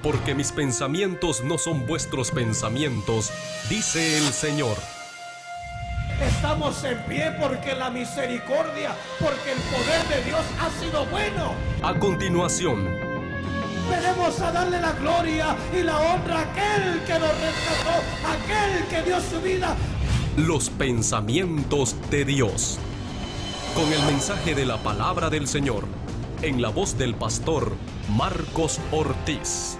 Porque mis pensamientos no son vuestros pensamientos, dice el Señor. Estamos en pie porque la misericordia, porque el poder de Dios ha sido bueno. A continuación, venimos a darle la gloria y la honra a aquel que nos rescató, aquel que dio su vida. los pensamientos de Dios. Con el mensaje de la palabra del Señor, en la voz del pastor Marcos Ortiz.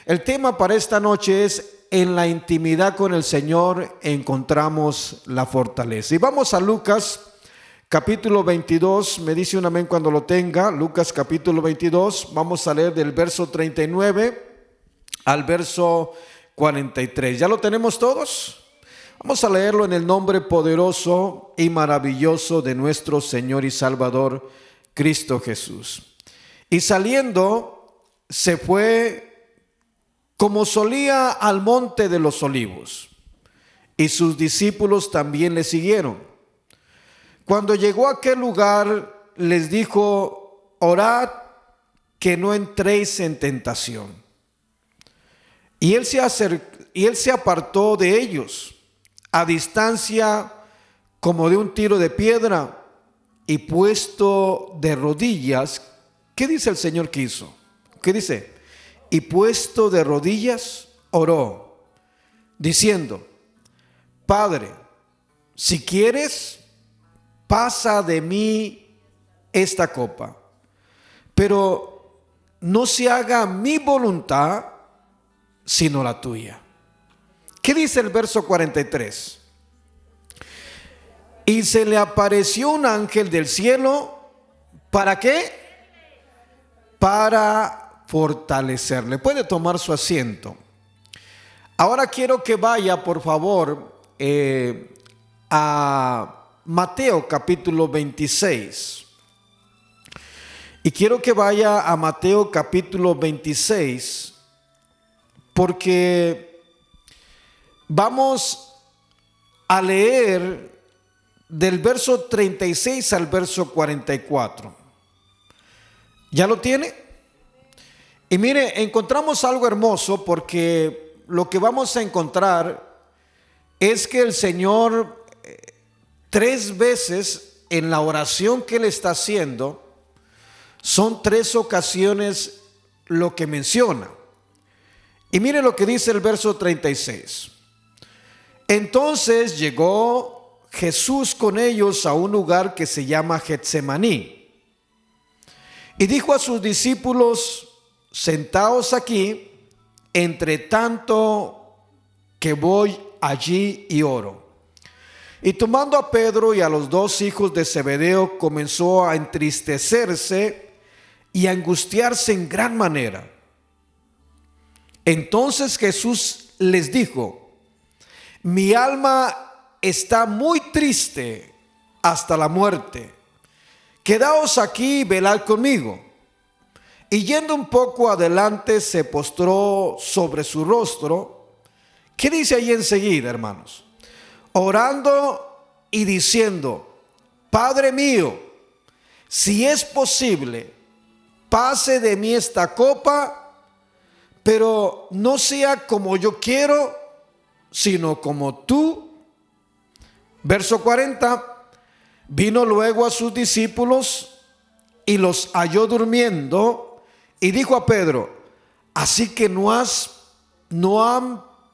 El tema para esta noche es: en la intimidad con el Señor encontramos la fortaleza. Y vamos a Lucas capítulo 22, me dice un amén cuando lo tenga. Lucas capítulo 22, vamos a leer del verso 39 al verso 43. ¿Ya lo tenemos todos? Vamos a leerlo en el nombre poderoso y maravilloso de nuestro Señor y Salvador Cristo Jesús. Y saliendo, se fue como solía al monte de los olivos, y sus discípulos también le siguieron. Cuando llegó a aquel lugar, les dijo: orad que no entréis en tentación. Y él se apartó de ellos a distancia como de un tiro de piedra, y puesto de rodillas. ¿Qué dice el Señor que hizo? ¿Qué dice? Y puesto de rodillas, oró, diciendo: Padre, si quieres, pasa de mí esta copa, pero no se haga mi voluntad, sino la tuya. ¿Qué dice el verso 43? Y se le apareció un ángel del cielo. ¿Para qué? Para fortalecerle. Puede tomar su asiento. Ahora quiero que vaya, por favor, a Mateo capítulo 26. Y quiero que vaya a Mateo capítulo 26, porque vamos a leer del verso 36 al verso 44. ¿Ya lo tiene? Y mire, encontramos algo hermoso, porque lo que vamos a encontrar es que el Señor 3 veces en la oración que Él está haciendo, son 3 ocasiones lo que menciona. Y mire lo que dice el verso 36. Entonces llegó Jesús con ellos a un lugar que se llama Getsemaní, y dijo a sus discípulos: sentaos aquí, entre tanto que voy allí y oro. Y tomando a Pedro y a los 2 hijos de Zebedeo, comenzó a entristecerse y a angustiarse en gran manera. Entonces Jesús les dijo: mi alma está muy triste hasta la muerte. Quedaos aquí y velad conmigo. Y yendo un poco adelante, se postró sobre su rostro. ¿Qué dice ahí enseguida, hermanos? Orando y diciendo: Padre mío, si es posible, pase de mí esta copa, pero no sea como yo quiero, sino como tú. Verso 40. Vino luego a sus discípulos y los halló durmiendo, y dijo a Pedro: así que no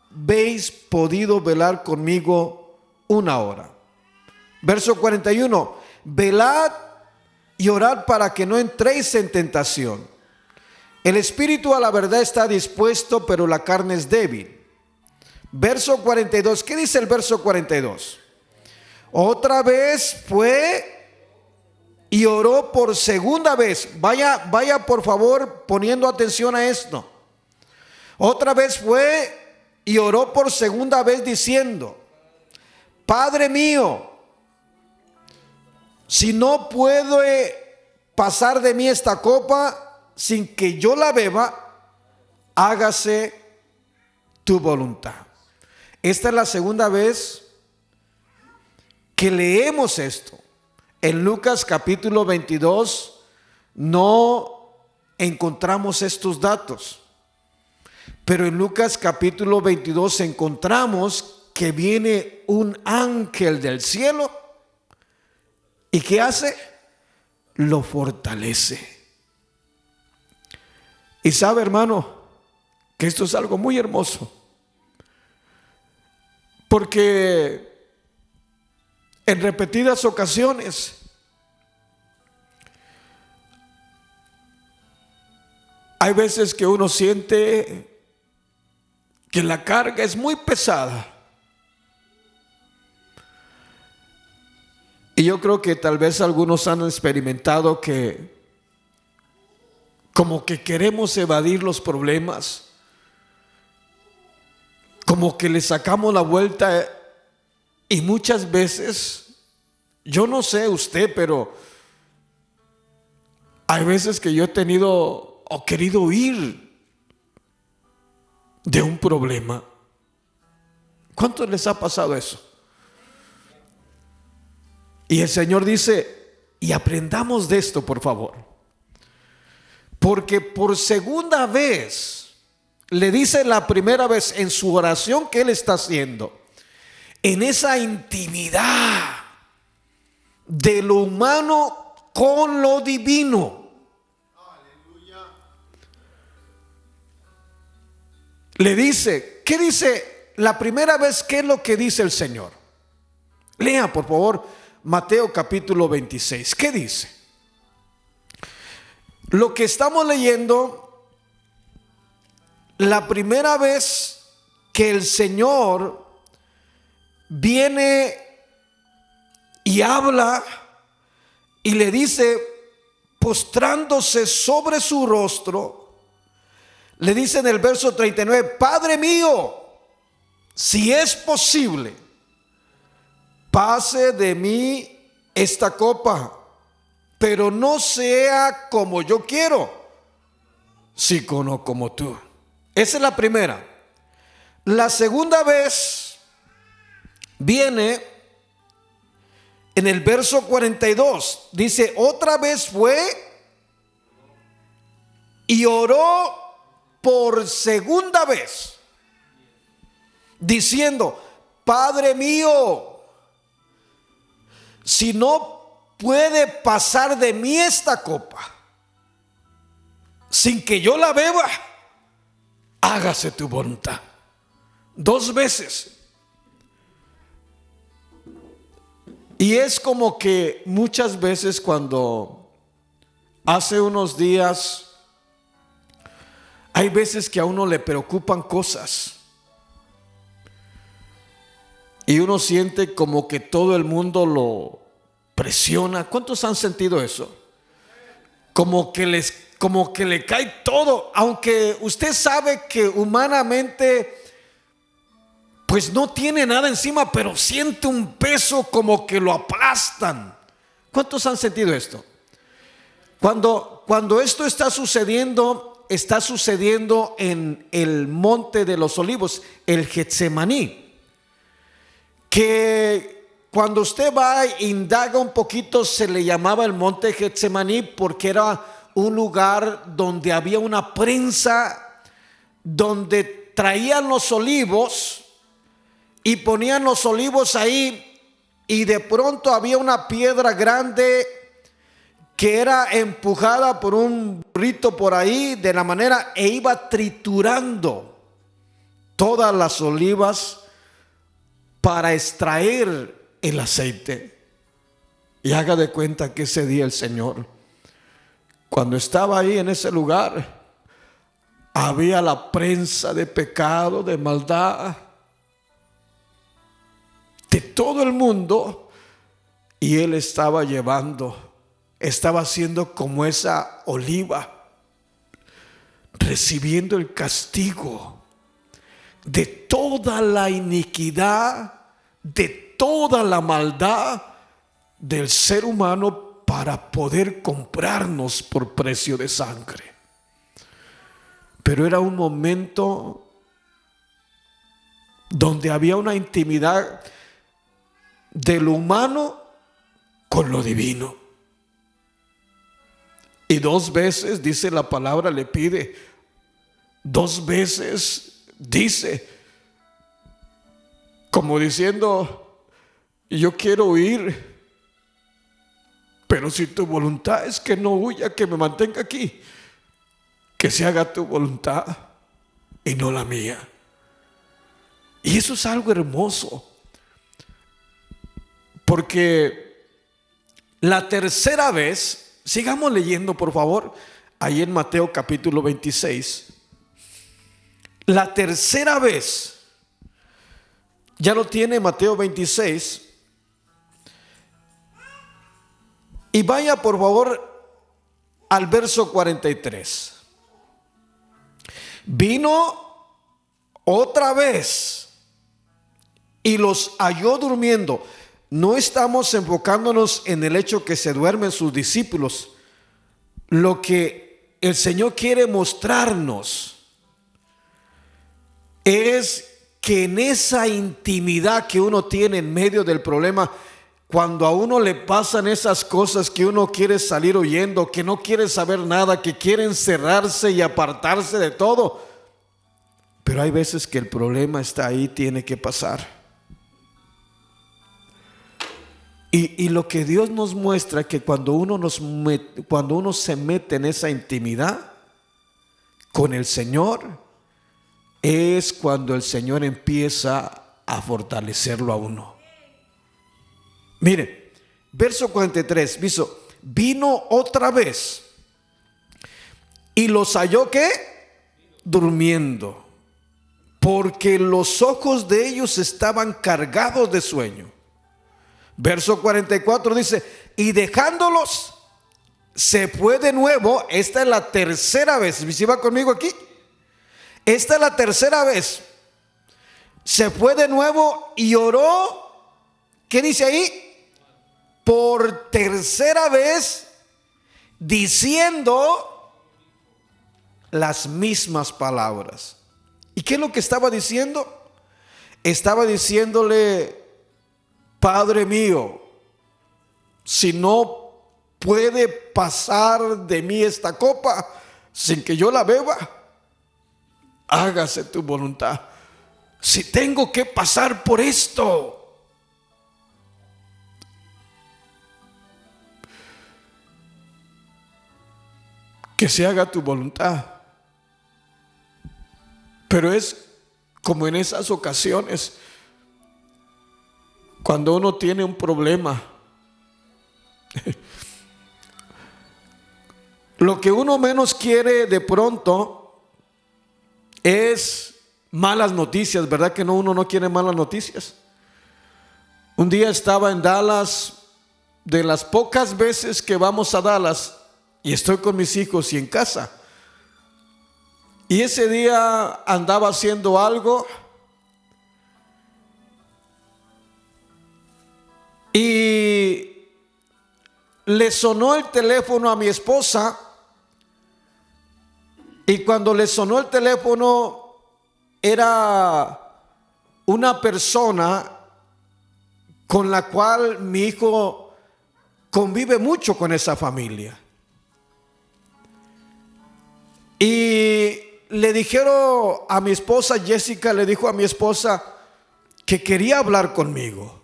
habéis podido velar conmigo una hora. Verso 41. Velad y orad para que no entréis en tentación. El espíritu a la verdad está dispuesto, pero la carne es débil. Verso 42. ¿Qué dice el verso 42? Otra vez fue y oró por segunda vez. Vaya por favor poniendo atención a esto. Otra vez fue y oró por segunda vez diciendo: Padre mío, si no puedo pasar de mí esta copa sin que yo la beba, hágase tu voluntad. Esta es la segunda vez que leemos esto. En Lucas capítulo 22 no encontramos estos datos. Pero en Lucas capítulo 22 encontramos que viene un ángel del cielo. ¿Y qué hace? Lo fortalece. Y sabe, hermano, que esto es algo muy hermoso. Porque en repetidas ocasiones hay veces que uno siente que la carga es muy pesada. Y yo creo que tal vez algunos han experimentado que como que queremos evadir los problemas, como que le sacamos la vuelta, y muchas veces, yo no sé usted, pero hay veces que yo he tenido o querido huir de un problema. ¿Cuántos les ha pasado eso? Y el Señor dice, y aprendamos de esto, por favor. Porque por segunda vez, le dice la primera vez en su oración que Él está haciendo, en esa intimidad de lo humano con lo divino. Le dice, ¿qué dice la primera vez? ¿Qué es lo que dice el Señor? Lea, por favor, Mateo capítulo 26. ¿Qué dice? Lo que estamos leyendo, la primera vez que el Señor viene y habla y le dice, postrándose sobre su rostro, le dice en el verso 39, Padre mío, si es posible, pase de mí esta copa, pero no sea como yo quiero, sino como tú. Esa es la primera. La segunda vez viene en el verso 42. Dice, otra vez fue y oró por segunda vez, diciendo, Padre mío, si no puede pasar de mí esta copa sin que yo la beba, hágase tu voluntad. Dos veces. Y es como que muchas veces cuando hace unos días, hay veces que a uno le preocupan cosas y uno siente como que todo el mundo lo presiona. ¿Cuántos han sentido eso? Como que le cae todo, aunque usted sabe que humanamente pues no tiene nada encima, pero siente un peso como que lo aplastan. ¿Cuántos han sentido esto? Cuando esto está sucediendo en el monte de los olivos, el Getsemaní, que cuando usted va e indaga un poquito, se le llamaba el monte Getsemaní porque era un lugar donde había una prensa, donde traían los olivos y ponían los olivos ahí, y de pronto había una piedra grande que era empujada por un burrito por ahí de la manera, e iba triturando todas las olivas para extraer el aceite. Y haga de cuenta que ese día el Señor, cuando estaba ahí en ese lugar, había la prensa de pecado, de maldad de todo el mundo, y Él estaba haciendo como esa oliva, recibiendo el castigo de toda la iniquidad, de toda la maldad del ser humano, para poder comprarnos por precio de sangre. Pero era un momento donde había una intimidad de lo humano con lo divino. Y 2 veces, dice la palabra, le pide. 2 veces dice, como diciendo, yo quiero huir, pero si tu voluntad es que no huya, que me mantenga aquí, que se haga tu voluntad y no la mía. Y eso es algo hermoso, porque la tercera vez, sigamos leyendo por favor, ahí en Mateo capítulo 26, la tercera vez, ya lo tiene Mateo 26, y vaya por favor al verso 43. Vino otra vez y los halló durmiendo. No estamos enfocándonos en el hecho que se duermen sus discípulos. Lo que el Señor quiere mostrarnos es que en esa intimidad que uno tiene en medio del problema, cuando a uno le pasan esas cosas que uno quiere salir huyendo, que no quiere saber nada, que quiere encerrarse y apartarse de todo, pero hay veces que el problema está ahí, tiene que pasar. Y lo que Dios nos muestra que cuando uno se mete en esa intimidad con el Señor, es cuando el Señor empieza a fortalecerlo a uno. Mire, verso 43, vino otra vez y los halló ¿qué? Durmiendo, porque los ojos de ellos estaban cargados de sueño. Verso 44 dice, y dejándolos, se fue de nuevo. Esta es la tercera vez. ¿Sí va conmigo aquí? Esta es la tercera vez. Se fue de nuevo y oró. ¿Qué dice ahí? Por tercera vez, diciendo las mismas palabras. ¿Y qué es lo que estaba diciendo? Estaba diciéndole, Padre mío, si no puede pasar de mí esta copa sin que yo la beba, hágase tu voluntad. Si tengo que pasar por esto, que se haga tu voluntad. Pero es como en esas ocasiones, cuando uno tiene un problema, lo que uno menos quiere de pronto es malas noticias, ¿verdad que no? Uno no quiere malas noticias. Un día estaba en Dallas, de las pocas veces que vamos a Dallas, y estoy con mis hijos y en casa. Y ese día andaba haciendo algo y le sonó el teléfono a mi esposa. Y cuando le sonó el teléfono, era una persona con la cual mi hijo convive mucho con esa familia. Y le dijeron a mi esposa, Jessica le dijo a mi esposa que quería hablar conmigo.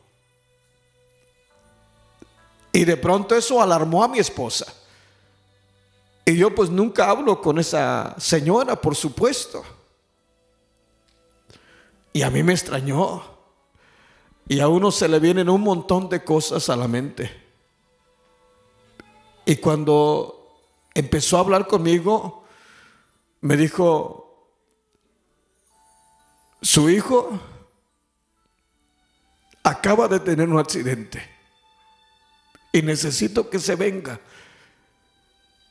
Y de pronto eso alarmó a mi esposa. Y yo pues nunca hablo con esa señora, por supuesto. Y a mí me extrañó. Y a uno se le vienen un montón de cosas a la mente. Y cuando empezó a hablar conmigo, me dijo, su hijo acaba de tener un accidente y necesito que se venga.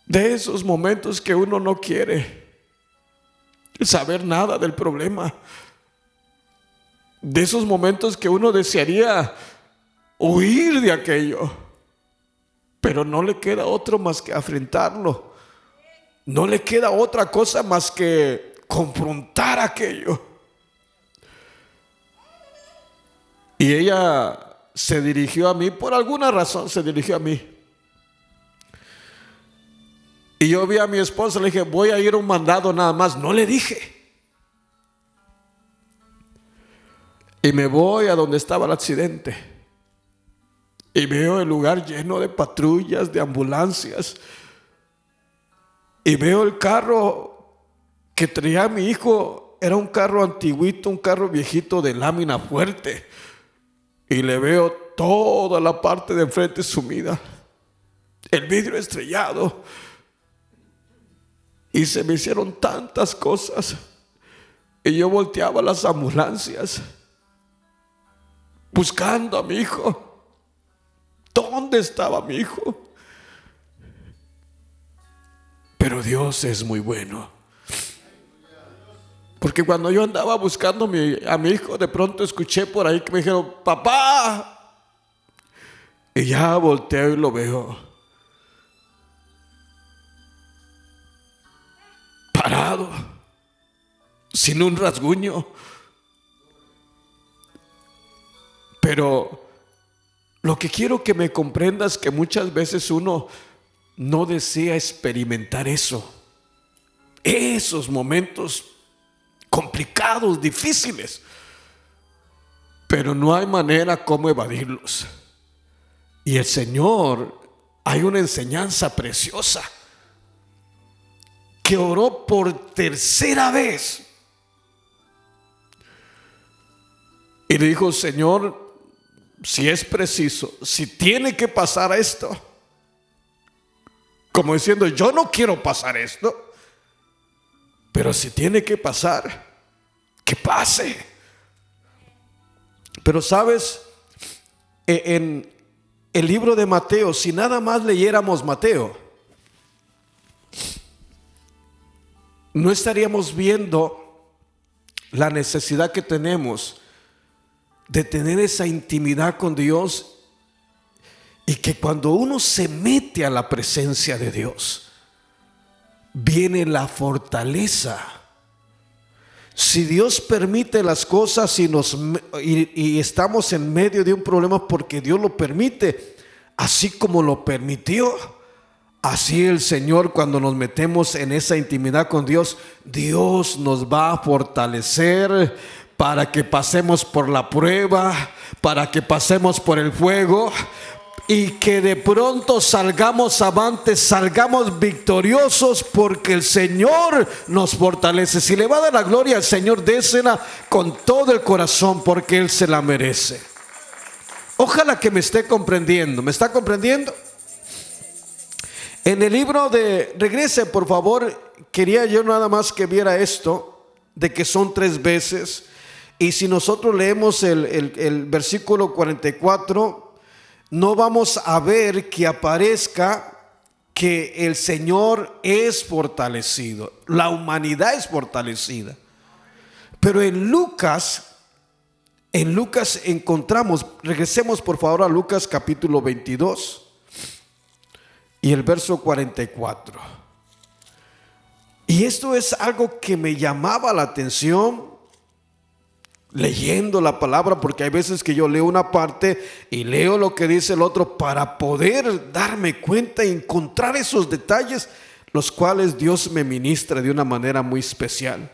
De esos momentos que uno no quiere saber nada del problema, de esos momentos que uno desearía huir de aquello, pero no le queda otro más que afrontarlo. No le queda otra cosa más que confrontar aquello. Y ella se dirigió a mí, por alguna razón se dirigió a mí. Y yo vi a mi esposa, le dije, voy a ir a un mandado nada más. No le dije. Y me voy a donde estaba el accidente. Y veo el lugar lleno de patrullas, de ambulancias. Y veo el carro que traía a mi hijo. Era un carro antiguito, un carro viejito de lámina fuerte. Y le veo toda la parte de enfrente sumida. El vidrio estrellado. Y se me hicieron tantas cosas. Y yo volteaba las ambulancias buscando a mi hijo. ¿Dónde estaba mi hijo? Pero Dios es muy bueno. Porque cuando yo andaba buscando a mi hijo, de pronto escuché por ahí que me dijeron, papá. Y ya volteo y lo veo parado, sin un rasguño. Pero lo que quiero que me comprendas es que muchas veces uno no desea experimentar esos momentos complicados, difíciles, pero no hay manera como evadirlos. Y el Señor, hay una enseñanza preciosa, que oró por tercera vez y le dijo, Señor, si es preciso, si tiene que pasar esto, como diciendo, yo no quiero pasar esto, pero si tiene que pasar, que pase. Pero sabes, en el libro de Mateo, si nada más leyéramos Mateo, no estaríamos viendo la necesidad que tenemos de tener esa intimidad con Dios, y que cuando uno se mete a la presencia de Dios, viene la fortaleza. Si Dios permite las cosas y estamos en medio de un problema porque Dios lo permite, así como lo permitió, así el Señor, cuando nos metemos en esa intimidad con Dios, Dios nos va a fortalecer para que pasemos por la prueba, para que pasemos por el fuego, y que de pronto salgamos avantes, salgamos victoriosos, porque el Señor nos fortalece. Si le va a dar la gloria al Señor, désela con todo el corazón, porque Él se la merece. Ojalá que me esté comprendiendo. ¿Me está comprendiendo? En el libro de, regrese por favor, quería yo nada más que viera esto, de que son 3 veces. Y si nosotros leemos el versículo 44, no vamos a ver que aparezca que el Señor es fortalecido, la humanidad es fortalecida. Pero en Lucas encontramos, regresemos por favor a Lucas capítulo 22 y el verso 44. Y esto es algo que me llamaba la atención leyendo la palabra, porque hay veces que yo leo una parte y leo lo que dice el otro para poder darme cuenta y encontrar esos detalles, los cuales Dios me ministra de una manera muy especial.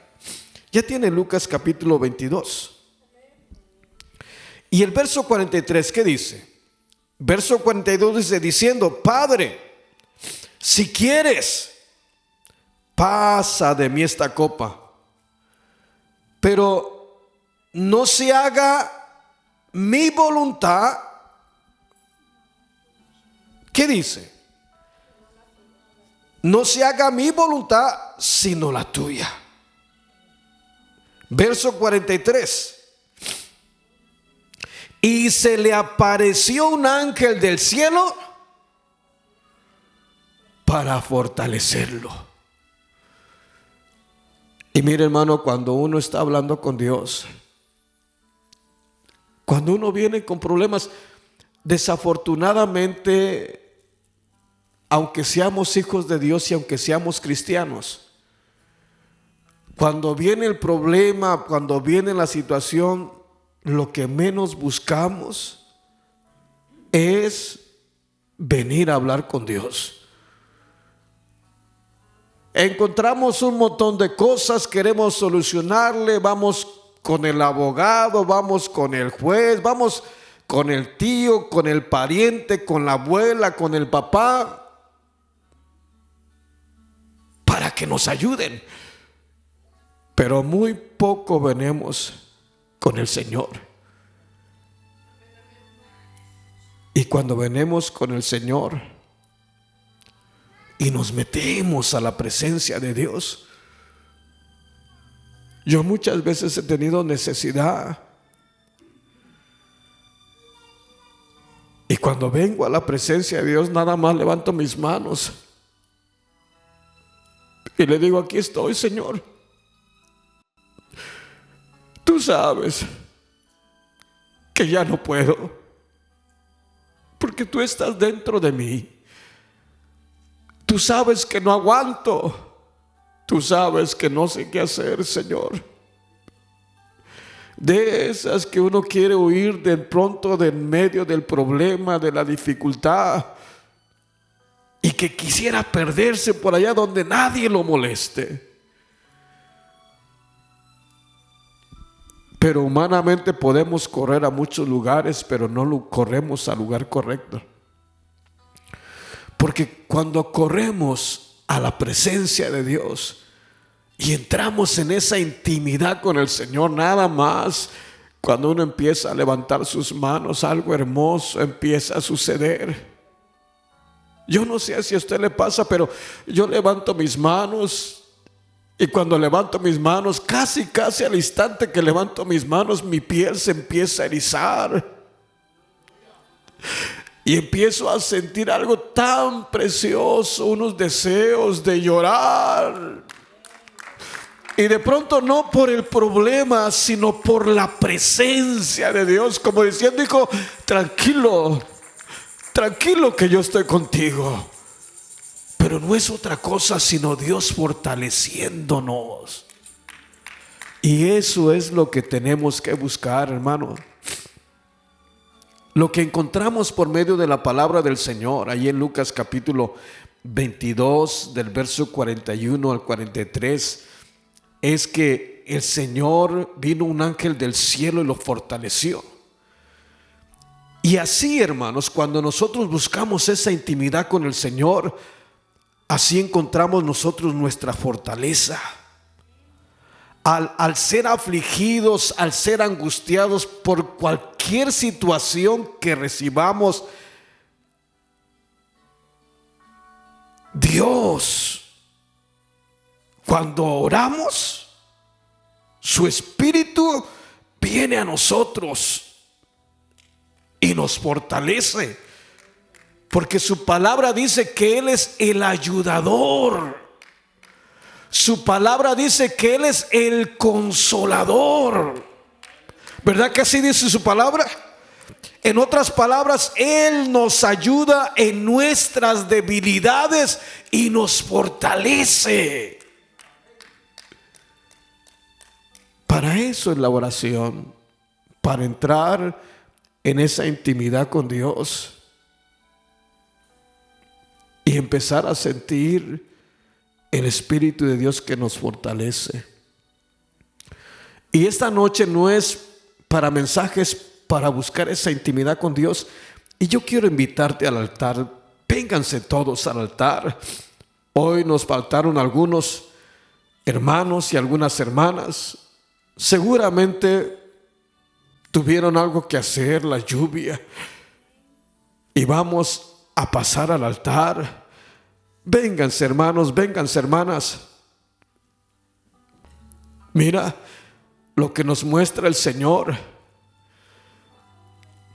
Ya tiene Lucas capítulo 22 y el verso 43, ¿qué dice? Verso 42 dice, diciendo, Padre, si quieres, pasa de mí esta copa, pero no se haga mi voluntad. ¿Qué dice? No se haga mi voluntad, sino la tuya. Verso 43. Y se le apareció un ángel del cielo para fortalecerlo. Y mire, hermano, cuando uno está hablando con Dios, cuando uno viene con problemas, desafortunadamente, aunque seamos hijos de Dios y aunque seamos cristianos, cuando viene el problema, cuando viene la situación, lo que menos buscamos es venir a hablar con Dios. encontramos un montón de cosas, queremos solucionarle, vamos con el abogado, vamos con el juez, vamos con el tío, con el pariente, con la abuela, con el papá, para que nos ayuden. Pero muy poco venimos con el Señor. Y cuando venimos con el Señor y nos metemos a la presencia de Dios, yo muchas veces he tenido necesidad. Y cuando vengo a la presencia de Dios, nada más levanto mis manos y le digo: aquí estoy, Señor. Tú sabes que ya no puedo, porque tú estás dentro de mí. Tú sabes que no aguanto. Tú sabes que no sé qué hacer, Señor. De esas que uno quiere huir de pronto de en medio del problema, de la dificultad, y que quisiera perderse por allá donde nadie lo moleste. Pero humanamente podemos correr a muchos lugares, pero no corremos al lugar correcto. Porque cuando corremos a la presencia de Dios y entramos en esa intimidad con el Señor, nada más cuando uno empieza a levantar sus manos, algo hermoso empieza a suceder. Yo no sé si a usted le pasa, pero yo levanto mis manos, y cuando levanto mis manos, casi al instante que levanto mis manos, mi piel se empieza a erizar. Y empiezo a sentir algo tan precioso, unos deseos de llorar. Y de pronto no por el problema, sino por la presencia de Dios, como diciendo: hijo, tranquilo que yo estoy contigo. Pero no es otra cosa sino Dios fortaleciéndonos. Y eso es lo que tenemos que buscar, hermano. Lo que encontramos por medio de la palabra del Señor, ahí en Lucas capítulo 22, del verso 41 al 43, es que el Señor vino un ángel del cielo y lo fortaleció. Y así, hermanos, cuando nosotros buscamos esa intimidad con el Señor, así encontramos nosotros nuestra fortaleza. Al ser afligidos, al ser angustiados por cualquier situación que recibamos, Dios, cuando oramos, su Espíritu viene a nosotros y nos fortalece, porque su palabra dice que Él es el ayudador. Su palabra dice que Él es el consolador. ¿Verdad que así dice su palabra? En otras palabras, Él nos ayuda en nuestras debilidades y nos fortalece. Para eso es la oración, para entrar en esa intimidad con Dios y empezar a sentir el Espíritu de Dios que nos fortalece. Y esta noche no es para mensajes, para buscar esa intimidad con Dios. Y yo quiero invitarte al altar. Vénganse todos al altar. Hoy nos faltaron algunos hermanos y algunas hermanas. Seguramente tuvieron algo que hacer, la lluvia, y vamos a pasar al altar. Vénganse, hermanos, vénganse, hermanas. Mira lo que nos muestra el Señor,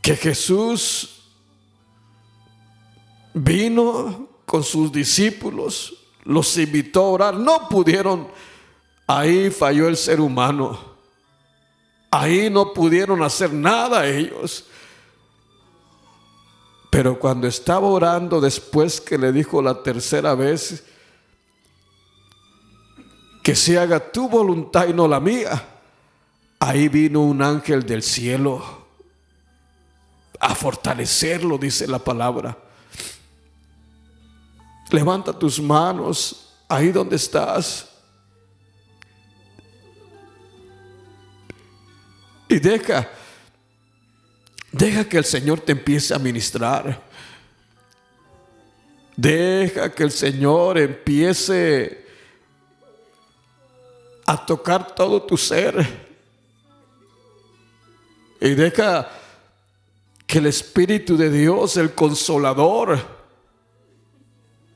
que Jesús vino con sus discípulos, los invitó a orar, no pudieron. Ahí falló el ser humano. Ahí no pudieron hacer nada ellos. Pero cuando estaba orando, después que le dijo la tercera vez que se haga tu voluntad y no la mía, ahí vino un ángel del cielo a fortalecerlo, dice la palabra. Levanta tus manos ahí donde estás. Y deja que el Señor te empiece a ministrar. Deja que el Señor empiece a tocar todo tu ser. Y deja que el Espíritu de Dios, el Consolador,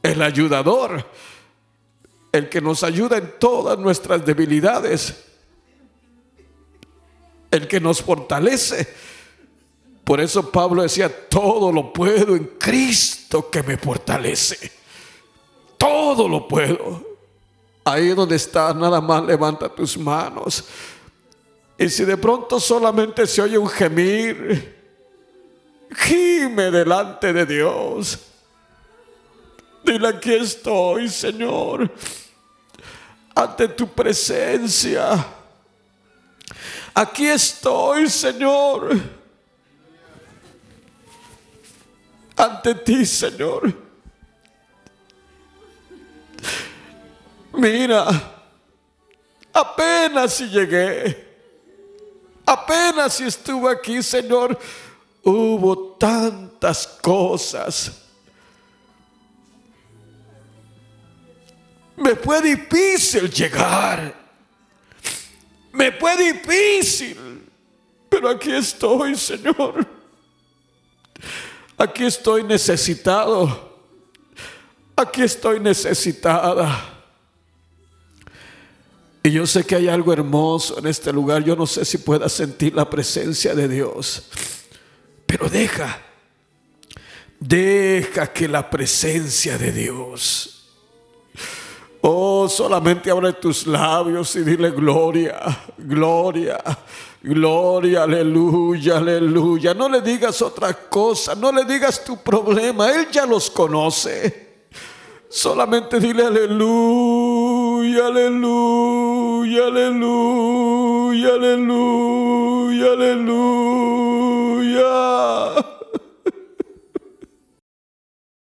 el Ayudador, el que nos ayuda en todas nuestras debilidades, el que nos fortalece. Por eso Pablo decía, todo lo puedo en Cristo que me fortalece. Todo lo puedo. Ahí donde estás, nada más levanta tus manos. Y si de pronto solamente se oye un gemir, gime delante de Dios. Dile, aquí estoy, Señor, ante tu presencia. Aquí estoy, Señor, ante ti, Señor. Mira, apenas si llegué, apenas si estuve aquí, Señor, hubo tantas cosas. Me fue difícil llegar. Me fue difícil. Pero aquí estoy, Señor. Aquí estoy necesitado. Aquí estoy necesitada. Y yo sé que hay algo hermoso en este lugar. Yo no sé si puedas sentir la presencia de Dios. Pero deja que la presencia de Dios, oh, solamente abre tus labios y dile gloria, gloria, gloria, aleluya, aleluya. No le digas otra cosa, no le digas tu problema, Él ya los conoce. Solamente dile aleluya, aleluya, aleluya, aleluya, aleluya.